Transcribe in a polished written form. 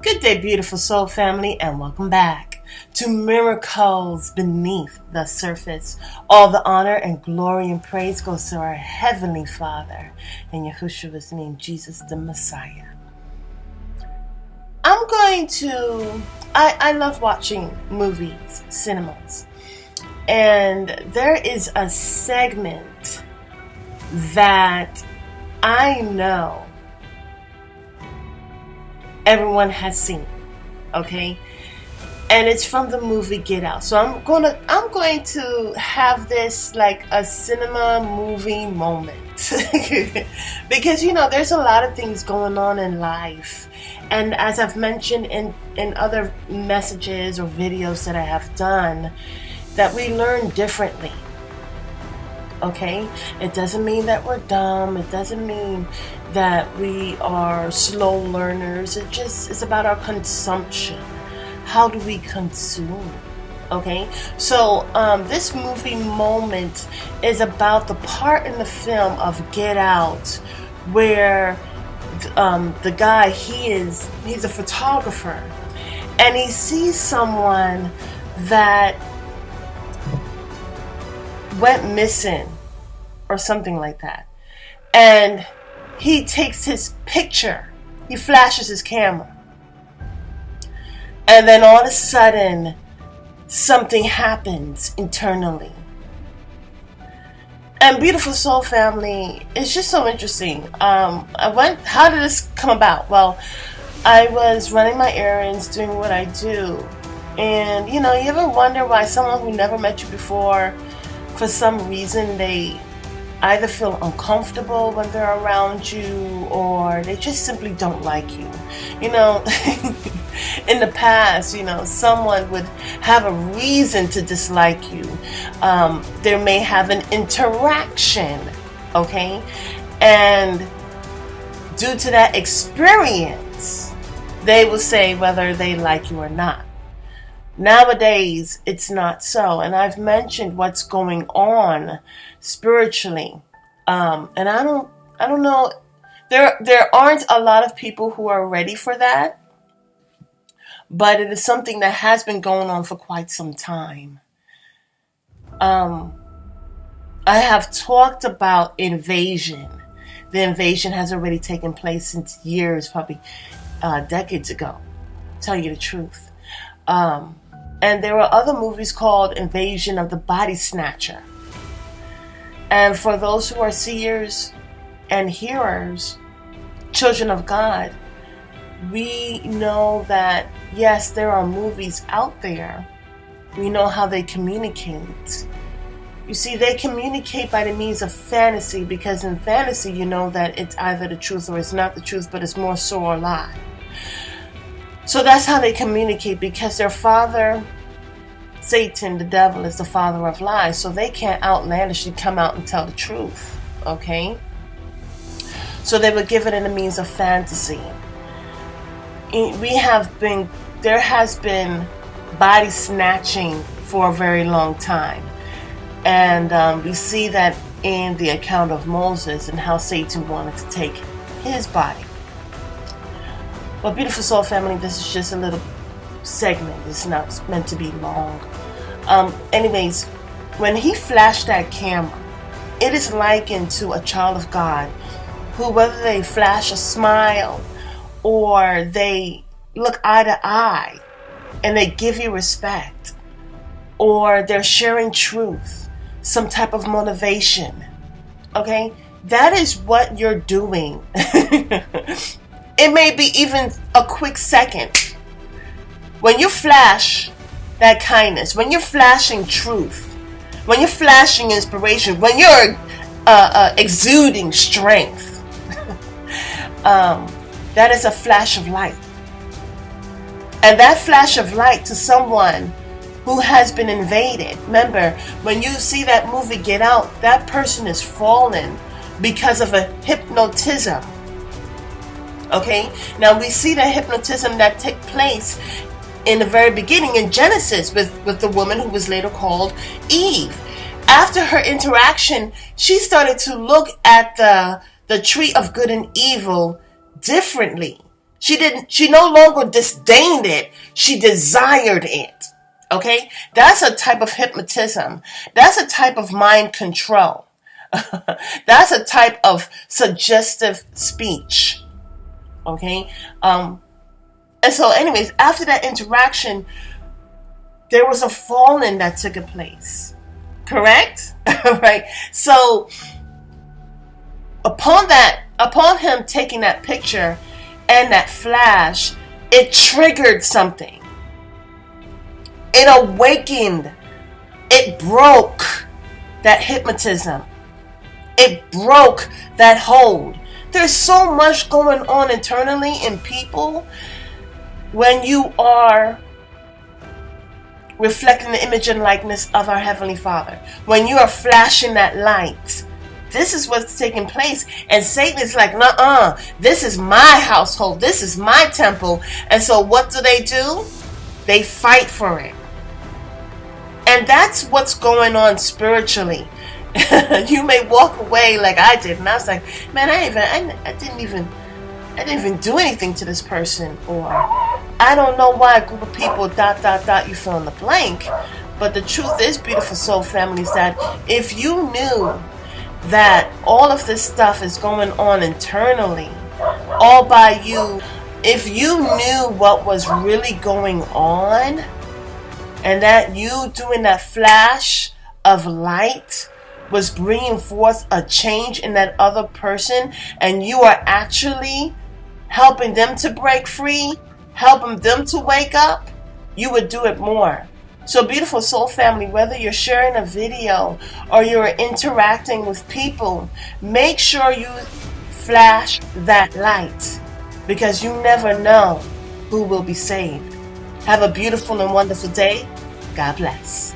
Good day, beautiful soul family, and welcome back to Miracles Beneath the Surface. All the honor and glory and praise goes to our Heavenly Father in Yeshua's name, Jesus the Messiah. I love watching movies, cinemas, and there is a segment that I know everyone has seen, okay? And it's from the movie Get Out. So I'm going to have this like a cinema movie moment. Because there's a lot of things going on in life. And as I've mentioned in other messages or videos that I have done, that we learn differently. Okay? It doesn't mean that we're dumb. It doesn't mean that we are slow learners. It's about our consumption. How do we consume? Okay? So this movie moment is about the part in the film of Get Out where the guy, he's a photographer, and he sees someone that went missing or something like that, and he takes his picture, he flashes his camera, and then all of a sudden something happens internally. And beautiful soul family, it's just so interesting. How did this come about? Well, I was running my errands, doing what I do, and you ever wonder why someone who never met you before, for some reason, they either feel uncomfortable when they're around you, or they just simply don't like you. In the past, someone would have a reason to dislike you. There may have an interaction, okay? And due to that experience, they will say whether they like you or not. Nowadays, it's not so. And I've mentioned what's going on spiritually. And I don't know. There aren't a lot of people who are ready for that. But it is something that has been going on for quite some time. I have talked about invasion. The invasion has already taken place since years, probably decades ago. Tell you the truth. And there were other movies called Invasion of the Body Snatcher. And for those who are seers and hearers, children of God, we know that, yes, there are movies out there. We know how they communicate. You see, they communicate by the means of fantasy, because in fantasy, you know that it's either the truth or it's not the truth, but it's more so or lie. So that's how they communicate, because their father, Satan, the devil, is the father of lies. So they can't outlandishly come out and tell the truth. Okay? So they would give it in the means of fantasy. There has been body snatching for a very long time. And we see that in the account of Moses and how Satan wanted to take his body. Well, beautiful soul family, this is just a little segment. It's not meant to be long. Anyways, when he flashed that camera, it is likened to a child of God who, whether they flash a smile or they look eye to eye and they give you respect, or they're sharing truth, some type of motivation, okay? That is what you're doing. It may be even a quick second. When you flash that kindness, when you're flashing truth, when you're flashing inspiration, when you're exuding strength, that is a flash of light. And that flash of light to someone who has been invaded. Remember, when you see that movie Get Out, that person is fallen because of a hypnotism. Okay? Now we see that hypnotism that took place in the very beginning in Genesis with the woman who was later called Eve. After her interaction, she started to look at the tree of good and evil differently. She no longer disdained it. She desired it. Okay? That's a type of hypnotism. That's a type of mind control. That's a type of suggestive speech. Okay? And so anyways, after that interaction, there was a falling that took place. Correct? Right? So upon him taking that picture and that flash, it triggered something. It awakened. It broke that hypnotism. It broke that hold. There's so much going on internally in people when you are reflecting the image and likeness of our Heavenly Father. When you are flashing that light, this is what's taking place. And Satan is like, nuh-uh, this is my household. This is my temple. And so what do? They fight for it. And that's what's going on spiritually. You may walk away like I did, and I was like, man, I didn't even do anything to this person, or I don't know why a group of people ... you fill in the blank. But the truth is, beautiful soul families, that if you knew that all of this stuff is going on internally, all by you, if you knew what was really going on, and that you doing that flash of light was bringing forth a change in that other person, and you are actually helping them to break free, helping them to wake up, you would do it more. So beautiful soul family, whether you're sharing a video or you're interacting with people, make sure you flash that light, because you never know who will be saved. Have a beautiful and wonderful day. God bless.